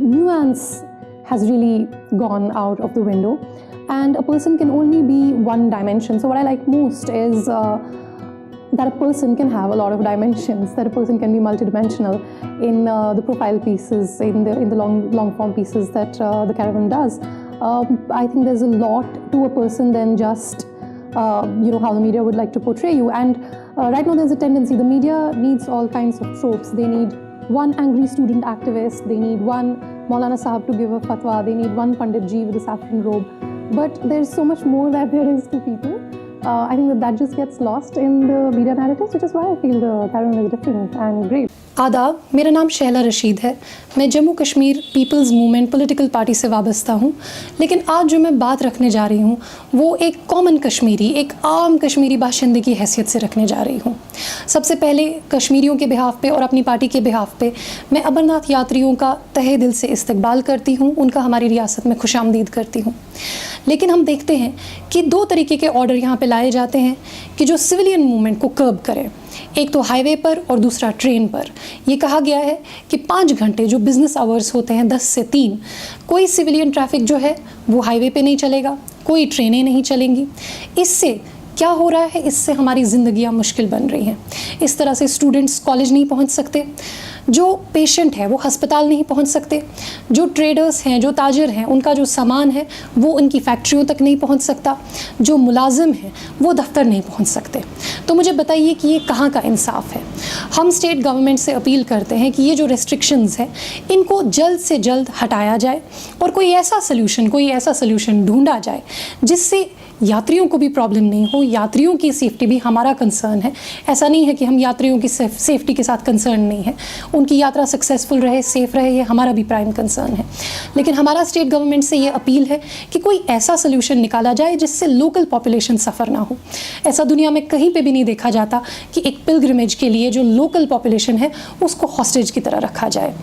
nuance has really gone out of the window, and a person can only be one dimension. So what I like most is that a person can have a lot of dimensions, that a person can be multidimensional in the profile pieces, in the long form pieces that the Caravan does. I think there's a lot to a person than just how the media would like to portray you. And right now there's a tendency, the media needs all kinds of tropes. They need one angry student activist, they need one Maulana Sahab to give a fatwa, they need one Pandit Ji with a saffron robe. But there's so much more that there is to people. I think that just gets lost in the media narratives, which is why I feel the Caravan is different and great. आदाब, मेरा नाम शैला रशीद है। मैं Jammu Kashmir people's movement political party से वाबस्ता हूँ। लेकिन आज जो मैं बात रखने जा रही हूँ वो एक कॉमन कश्मीरी, एक आम कश्मीरी बाशिंदे की हैसियत से रखने जा रही हूँ। सबसे पहले कश्मीरियों के बिहाफ पे और अपनी पार्टी के बिहाफ पे मैं अमरनाथ यात्रियों का तहे दिल से इस्तकबाल करती हूँ, उनका हमारी रियासत में खुशामदीद करती हूँ। लेकिन हम देखते हैं कि दो तरीके के ऑर्डर यहाँ पे लाए जाते हैं कि जो सिविलियन मूवमेंट को कर्ब करें। एक तो हाईवे पर और दूसरा ट्रेन पर। ये कहा गया है कि 5 घंटे जो बिज़नेस आवर्स होते हैं 10 से 3, कोई सिविलियन ट्रैफिक जो है वो हाईवे पे नहीं चलेगा, कोई ट्रेनें नहीं चलेंगी। इससे क्या हो रहा है, इससे हमारी ज़िंदगियाँ मुश्किल बन रही हैं। इस तरह से स्टूडेंट्स कॉलेज नहीं पहुँच सकते, जो पेशेंट है वो हस्पताल नहीं पहुंच सकते, जो ट्रेडर्स हैं, जो ताजर हैं, उनका जो सामान है वो उनकी फैक्ट्रियों तक नहीं पहुंच सकता, जो मुलाजिम हैं वो दफ्तर नहीं पहुंच सकते। तो मुझे बताइए कि ये कहाँ का इंसाफ है। हम स्टेट गवर्नमेंट से अपील करते हैं कि ये जो रेस्ट्रिक्शंस हैं इनको जल्द से जल्द हटाया जाए और कोई ऐसा सल्यूशन ढूंढा जाए जिससे यात्रियों को भी प्रॉब्लम नहीं हो। यात्रियों की सेफ्टी भी हमारा कंसर्न है। ऐसा नहीं है कि हम यात्रियों की सेफ्टी के साथ कंसर्न नहीं है, उनकी यात्रा सक्सेसफुल रहे, सेफ रहे, ये हमारा भी प्राइम कंसर्न है। लेकिन हमारा स्टेट गवर्नमेंट से ये अपील है कि कोई ऐसा सोल्यूशन निकाला जाए जिससे लोकल पॉपुलेशन सफ़र ना हो। ऐसा दुनिया में कहीं पे भी नहीं देखा जाता कि एक पिलग्रिमेज के लिए जो लोकल पॉपुलेशन है उसको हॉस्टेज की तरह रखा जाए।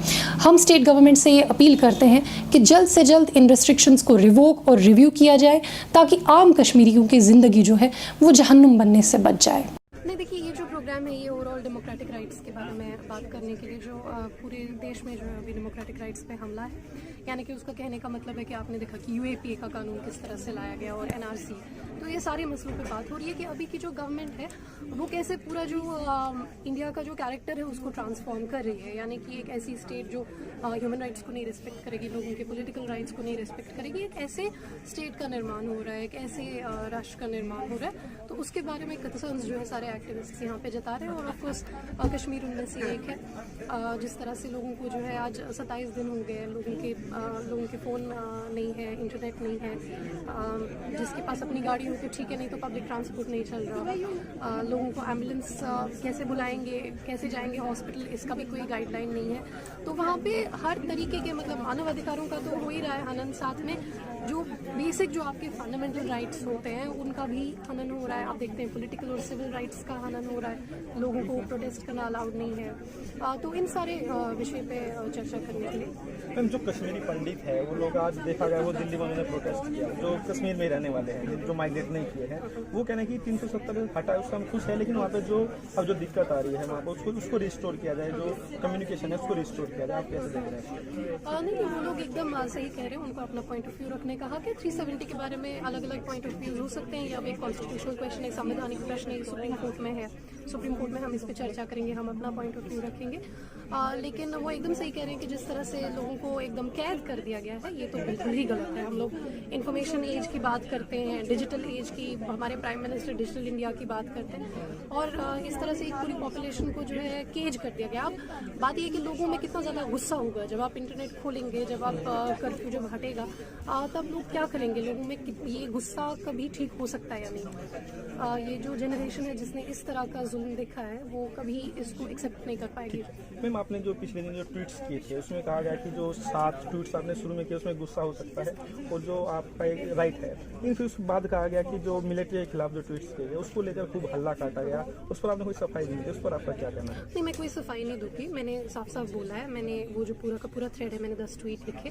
हम स्टेट गवर्नमेंट से ये अपील करते हैं कि जल्द से जल्द इन रेस्ट्रिक्शंस को रिवोक और रिव्यू किया जाए ताकि आम कश्मीरियों की ज़िंदगी जो है वो जहन्नुम बनने से बच जाए। नहीं, देखिए, ये जो प्रोग्राम है ये ओवरऑल डेमोक्रेटिक राइट्स के बारे में बात करने के लिए जो पूरे देश में जो है अभी डेमोक्रेटिक राइट्स पे हमला है। यानी कि उसका कहने का मतलब है कि आपने देखा कि यूएपीए का कानून किस तरह से लाया गया और एनआरसी, तो ये सारे मसलों पे बात हो रही है कि अभी की जो गवर्नमेंट है वो कैसे पूरा जो इंडिया का जो कैरेक्टर है उसको ट्रांसफॉर्म कर रही है। यानी कि एक ऐसी स्टेट जो ह्यूमन राइट्स को नहीं रिस्पेक्ट करेगी, लोगों के पॉलिटिकल राइट्स को नहीं रिस्पेक्ट करेगी, एक ऐसे स्टेट का निर्माण हो रहा है, एक ऐसे राष्ट्र का निर्माण हो रहा है। तो उसके बारे में कंसर्न्स जो है सारे एक्टिविस्ट्स यहाँ पे जता रहे हैं और ऑफकोर्स कश्मीर उनमें से एक है। जिस तरह से लोगों को जो है आज 27 दिन हो गए, लोगों के फ़ोन नहीं है, इंटरनेट नहीं है, जिसके पास अपनी गाड़ी हो तो ठीक है, नहीं तो पब्लिक ट्रांसपोर्ट नहीं चल रहा। लोगों को एम्बुलेंस कैसे बुलाएंगे, कैसे जाएंगे हॉस्पिटल, इसका भी कोई गाइडलाइन नहीं है। तो वहाँ पे हर तरीके के मतलब मानव अधिकारों का तो हो ही रहा है हनन, साथ में जो बेसिक जो आपके फंडामेंटल राइट्स होते हैं उनका भी हनन हो रहा है। आप देखते हैं पॉलिटिकल और सिविल राइट्स का हनन हो रहा है, लोगों को प्रोटेस्ट करना अलाउड नहीं है। तो इन सारे विषय पे चर्चा करने के लिए मैम, जो कश्मीरी पंडित है वो लोग आज देखा गया वो दिल्ली में उन्होंने प्रोटेस्ट किया, जो कश्मीर में रहने वाले हैं, जो माइग्रेट नहीं किए हैं, वो कहना है कि 370 हटाए उसका हम खुश है, लेकिन वहाँ पे जो अब जो दिक्कत आ रही है वहाँ पर उसको रिस्टोर किया जाए, जो कम्युनिकेशन है उसको रिस्टोर किया जाए। आप कैसे देख रहे हैं? नहीं, वो लोग एकदम सही कह रहे हैं, उनको अपना पॉइंट ऑफ व्यू रखने कहा कि 370 के बारे में अलग अलग पॉइंट ऑफ व्यूज हो सकते हैं। या अब एक कॉन्स्टिट्यूशनल क्वेश्चन है, संवैधानिक प्रश्न है, सुप्रीम कोर्ट में है, सुप्रीम कोर्ट में हम इस पर चर्चा करेंगे, हम अपना पॉइंट ऑफ व्यू रखेंगे। लेकिन वो एकदम सही कह रहे हैं कि जिस तरह से लोगों को एकदम कैद कर दिया गया है ये तो बिल्कुल ही गलत है। हम लोग इन्फॉर्मेशन एज की बात करते हैं, डिजिटल एज की, हमारे प्राइम मिनिस्टर डिजिटल इंडिया की बात करते हैं और इस तरह से एक पूरी पॉपुलेशन को जो है केज कर दिया गया। अब बात ये है कि लोगों में कितना ज़्यादा गुस्सा होगा जब आप इंटरनेट खोलेंगे, जब आप कर्फ्यू जब हटेगा, तब लोग क्या करेंगे। लोगों में ये गुस्सा कभी ठीक हो सकता है या नहीं। ये जो जनरेशन है जिसने इस तरह का जुल्म देखा है वो कभी इसको एक्सेप्ट नहीं कर पाएगी। मैम, आपने जो पिछले दिन जो ट्वीट्स किए थे उसमें कहा गया कि जो 7 ट्वीट्स आपने शुरू में किए उसमें गुस्सा हो सकता है और जो आपका एक राइट है, लेकिन फिर उसके बाद कहा गया कि जो मिलिट्री के खिलाफ जो ट्वीट्स किए गए उसको लेकर खूब हल्ला काटा गया, उस पर आपने कोई सफाई नहीं दी, उस पर आपका क्या कहना है? नहीं, मैं कोई सफाई नहीं दूंगी। मैंने साफ साफ बोला है, मैंने वो जो पूरा का पूरा थ्रेड है मैंने 10 ट्वीट लिखे,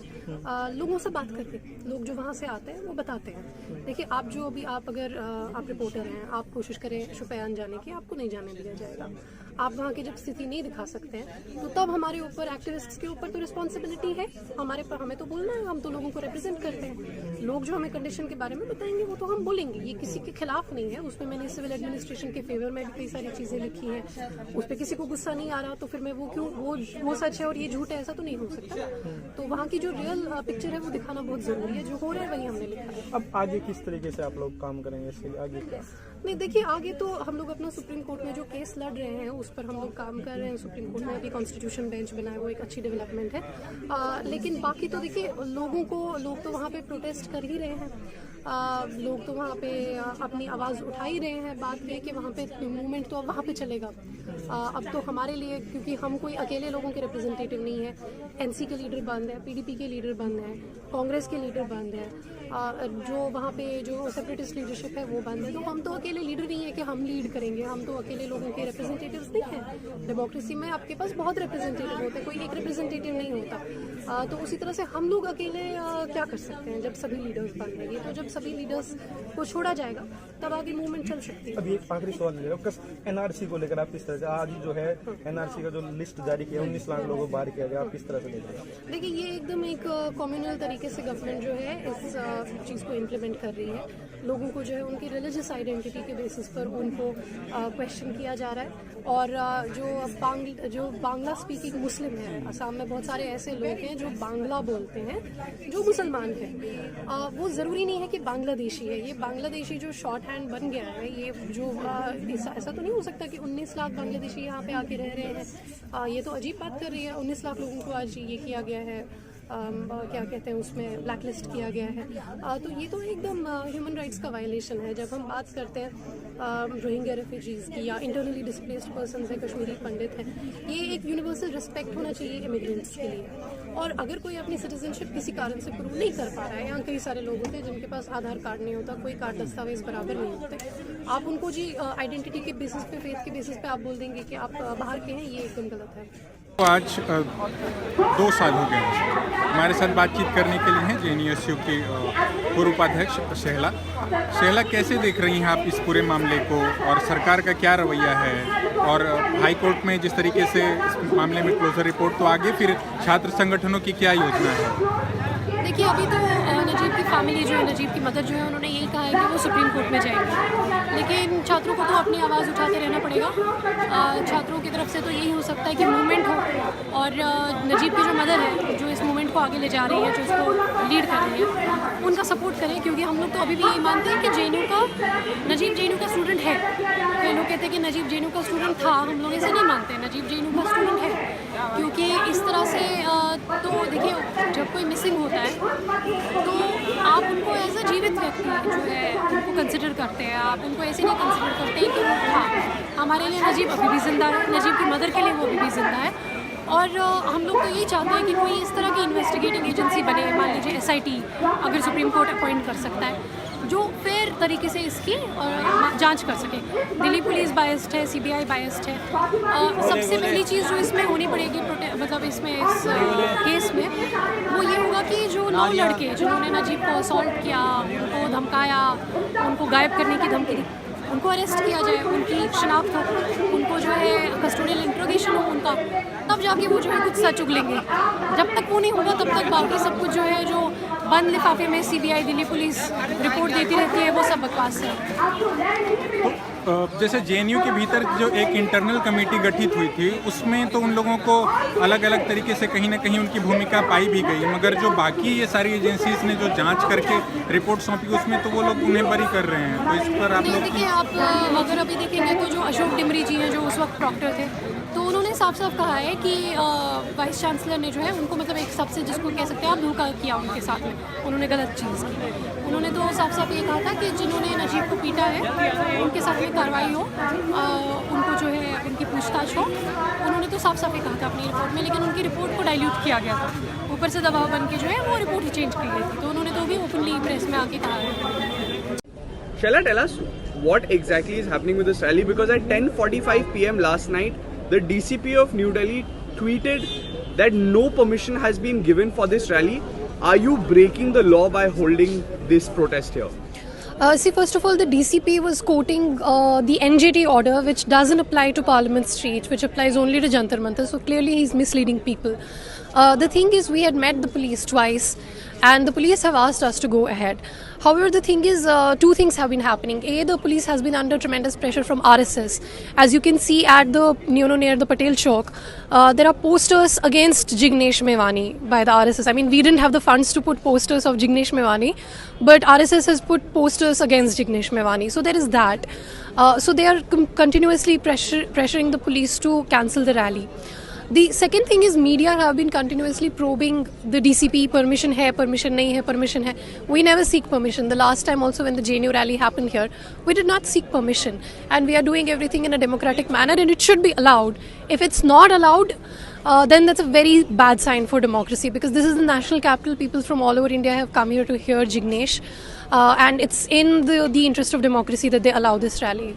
लोगों से बात करके, लोग जो वहाँ से आते हैं वो बताते हैं। देखिए, आप जो अभी आप अगर आप रिपोर्टर हैं, आप कोशिश करें शुपयान जाने की, आपको नहीं जाने दिया जाएगा। आप वहाँ की जब स्थिति नहीं दिखा सकते हैं तो तब हमारे ऊपर, एक्टिविस्ट्स के ऊपर तो रिस्पॉन्सिबिलिटी है हमारे पर, हमें तो बोलना है, हम तो लोगों को रिप्रेजेंट करते हैं। लोग जो हमें कंडीशन के बारे में बताएंगे वो तो हम बोलेंगे, ये किसी के खिलाफ नहीं है। उसमें मैंने सिविल एडमिनिस्ट्रेशन के फेवर में भी कई सारी चीज़ें लिखी हैं, उस पर किसी को गुस्सा नहीं आ रहा तो फिर मैं वो क्यों, वो सच है और ये झूठ है, ऐसा तो नहीं हो सकता। तो वहाँ की जो रियल पिक्चर है वो दिखाना बहुत ज़रूरी है, जो हो रहा है वही हमने लिखा है। अब आगे किस तरीके से आप लोग काम करेंगे, इसके लिए आगे क्या? नहीं देखिए, आगे तो हम लोग अपना सुप्रीम कोर्ट में जो केस लड़ रहे हैं उस पर हम लोग काम कर रहे हैं। सुप्रीम कोर्ट में अभी कॉन्स्टिट्यूशन बेंच बना है, वो एक अच्छी डेवलपमेंट है। लेकिन बाकी तो देखिए, लोग तो वहाँ पे प्रोटेस्ट कर ही रहे हैं, लोग तो वहाँ पे अपनी आवाज़ उठा ही रहे हैं। बात ये कि वहाँ पे मूवमेंट तो अब वहाँ पे चलेगा। अब तो हमारे लिए, क्योंकि हम कोई अकेले लोगों के रिप्रेजेंटेटिव नहीं है, एनसी के लीडर बंद है, पीडीपी के लीडर बंद है, कांग्रेस के लीडर बंद है, जो वहाँ पे जो सेपरेटिस्ट लीडरशिप है वो बंद है। तो हम तो अकेले लीडर नहीं है कि हम लीड करेंगे, हम तो अकेले लोगों के रिप्रेजेंटेटिव्स नहीं हैं। डेमोक्रेसी में आपके पास बहुत रिप्रेजेंटेटिव होते हैं, कोई एक रिप्रेजेंटेटिव नहीं होता। तो उसी तरह से हम लोग अकेले क्या कर सकते हैं जब सभी लीडर्स बंद रहेंगे। तो जब सभी लीडर्स को छोड़ा जाएगा तब आगे मूवमेंट चल सकती है। अभी एक आखिरी सवाल ले रहा हूँ, एनआरसी को लेकर आप किस तरह से, आज जो है एनआरसी का जो लिस्ट जारी किया 19 लाख लोगों को बाहर किया गया, आप किस तरह से देख रहे हैं? देखिए, ये एकदम एक कम्युनल तरीके से गवर्नमेंट जो है इस चीज़ को इम्प्लीमेंट कर रही है। लोगों को जो है उनकी रिलीजियस आइडेंटिटी के बेसिस पर उनको क्वेश्चन किया जा रहा है। और जो बांग्ला स्पीकिंग मुस्लिम है, असम में बहुत सारे ऐसे लोग हैं जो बांग्ला बोलते हैं, जो मुसलमान हैं। वो ज़रूरी नहीं है कि बांग्लादेशी है, ये बांग्लादेशी जो शॉर्ट हैंड बन गया है, ये जो ऐसा तो नहीं हो सकता कि 19 लाख बांग्लादेशी यहाँ पे आके रह रहे हैं। ये तो अजीब बात कर रही है। 19 लाख लोगों को आज ये किया गया है, क्या कहते हैं, उसमें ब्लैकलिस्ट किया गया है। तो ये तो एकदम ह्यूमन राइट्स का वायलेशन है। जब हम बात करते हैं रोहिंग्या रेफ्यूजीज़ की या इंटरनली डिस्प्लेस्ड पर्सन है, कश्मीरी पंडित हैं, ये एक यूनिवर्सल रिस्पेक्ट होना चाहिए इमिग्रेंट्स के लिए। और अगर कोई अपनी सिटीजनशिप किसी कारण से प्रूव नहीं कर पा रहा है, यहाँ कई सारे लोग होते हैं जिनके पास आधार कार्ड नहीं होता, कोई कार्ड दस्तावेज बराबर नहीं होते, आप उनको जी आइडेंटिटी के बेसिस पे, फेथ के बेसिस पे आप बोल देंगे कि आप बाहर के हैं, ये एकदम गलत है। तो आज 2 साल हो गए हैं। हमारे साथ बातचीत करने के लिए हैं जेएनयू के पूर्व उपाध्यक्ष शहला, कैसे देख रही हैं आप इस पूरे मामले को और सरकार का क्या रवैया है? और हाई कोर्ट में जिस तरीके से इस मामले में क्लोजर रिपोर्ट, तो आगे फिर छात्र संगठनों की क्या योजना है? देखिए, अभी तो नजीब की फैमिली जो है, नजीब की मदर जो है, उन्होंने यही कहा है कि वो सुप्रीम कोर्ट में जाएंगे। लेकिन छात्रों को तो अपनी आवाज़ उठाते रहना पड़ेगा। छात्रों की तरफ से तो यही हो सकता है कि मूवमेंट हो, और नजीब की जो मदर है, जो इस मूवमेंट को आगे ले जा रही है, जो इसको लीड कर रही है, उनका सपोर्ट करें। क्योंकि हम लोग तो अभी भी यही मानते हैं कि नजीब जेएनयू का स्टूडेंट है। कई लोग कहते हैं कि नजीब जेएनयू का स्टूडेंट था, हम लोग ऐसे नहीं मानते। नजीब जेएनयू का स्टूडेंट है, क्योंकि इस तरह से तो देखिए, जब कोई मिसिंग होता है तो आप उनको एज अ जीवित व्यक्ति जो है उनको कंसिडर करते हैं, आप उनको ऐसे नहीं कंसिडर करते हैं कि वो था। हमारे लिए नजीब अभी भी ज़िंदा है, नजीब की मदर के लिए वो अभी भी ज़िंदा है। और हम लोग तो यही चाहते हैं कि कोई इस तरह की इन्वेस्टिगेटिंग एजेंसी बने, मान लीजिए SIT अगर सुप्रीम कोर्ट अपॉइंट कर सकता है, जो फेयर तरीके से इसकी जांच कर सके। दिल्ली पुलिस बायस्ड है, CBI बायस्ड है। सबसे पहली चीज़ जो इसमें होनी पड़ेगी, मतलब इसमें इस केस में, वो ये होगा कि जो 9 लड़के जिन्होंने नजीब को असॉल्ट किया, उनको धमकाया, उनको गायब करने की धमकी दी, उनको अरेस्ट किया जाए, उनकी शिनाख्त हो, उनको जो है कस्टोडियल इंट्रोगेशन हो उनका, तब जाके वो जो है कुछ सच उगलेंगे। जब तक वो नहीं होगा तब तक बाकी सब कुछ जो है, जो बंद लिफाफे में CBI, दिल्ली पुलिस रिपोर्ट देती रहती है, वो सब बकवास है। तो जैसे जेएनयू के भीतर जो एक इंटरनल कमेटी गठित हुई थी, उसमें तो उन लोगों को अलग अलग तरीके से कहीं ना कहीं उनकी भूमिका पाई भी गई, मगर जो बाकी ये सारी एजेंसीज ने जो जांच करके रिपोर्ट सौंपी, उसमें तो वो लोग उन्हें बरी कर रहे हैं। तो इस पर आप लोग, देखिए, आप अगर अभी देखेंगे तो जो अशोक डिमरी जी हैं, जो उस वक्त प्रॉक्टर थे, तो उन्होंने साफ साफ कहा है कि वाइस चांसलर ने जो है उनको, मतलब एक सबसे जिसको कह सकते हैं आप, धोखा किया उनके साथ में, उन्होंने गलत चीज़ की। उन्होंने तो साफ साफ ये कहा था कि जिन्होंने नजीब को पीटा है उनके साथ में कार्रवाई हो, उनको जो है उनकी पूछताछ हो। उन्होंने तो साफ साफ ये कहा था अपनी रिपोर्ट में, लेकिन उनकी रिपोर्ट को डाइल्यूट किया गया था, ऊपर से दबाव बन के जो है वो रिपोर्ट ही चेंज की गई थी। तो उन्होंने तो भी ओपनली प्रेस में आके कहा है। Shall I tell us what exactly is happening with this rally? Because at 10:45 PM last night, the DCP of New Delhi tweeted that no permission has been given for this rally. Are you breaking the law by holding this protest here? See, first of all, the DCP was quoting the NJT order, which doesn't apply to Parliament Street, which applies only to Jantar Mantar. So clearly, he's misleading people. The thing is, we had met the police twice, and the police have asked us to go ahead. However, the thing is, two things have been happening. A, the police has been under tremendous pressure from RSS. As you can see at the near the Patel Chowk, there are posters against Jignesh Mevani by the RSS. I mean, we didn't have the funds to put posters of Jignesh Mevani, but RSS has put posters against Jignesh Mevani. So there is that. So they are continuously pressuring the police to cancel the rally. The second thing is, media have been continuously probing the DCP, permission hai, permission nahi hai, permission hai. We never seek permission. The last time also when the JNU rally happened here, we did not seek permission, and we are doing everything in a democratic manner, and it should be allowed. If it's not allowed, then that's a very bad sign for democracy, because this is the national capital. People from all over India have come here to hear Jignesh, and it's in the interest of democracy that they allow this rally.